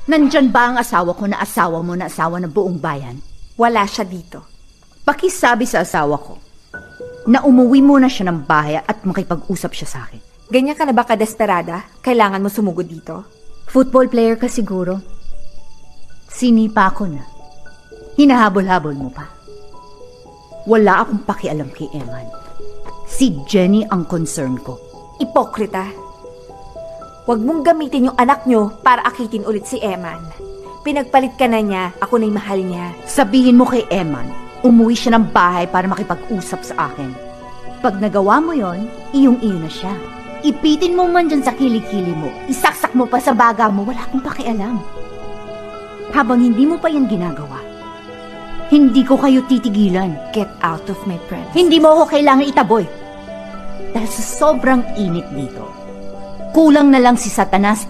Nandyan ba ang asawa ko na asawa mo na asawa ng buong bayan? Wala siya dito. Pakisabi sa asawa ko na umuwi muna siya ng bahay at makipag-usap siya sa akin. Ganyan ka na ba kadesperada? Kailangan mo sumugod dito? Football player ka siguro. Sinipa ko na. Hinahabol-habol mo pa. Wala akong pakialam kay Eman. Si Jenny ang concern ko. Ipokrita. Huwag mong gamitin yung anak nyo para akitin ulit si Eman. Pinagpalit ka na niya, ako na'y mahal niya. Sabihin mo kay Eman, umuwi siya ng bahay para makipag-usap sa akin. Pag nagawa mo yon, iyong-iyo na siya. Ipitin mo man dyan sa kilikili mo, isaksak mo pa sa baga mo, wala akong pakialam. Habang hindi mo pa yan ginagawa, hindi ko kayo titigilan. Get out of my presence. Hindi mo ako kailangan itaboy. Dahil sa sobrang init dito, kulang na lang si Satanas,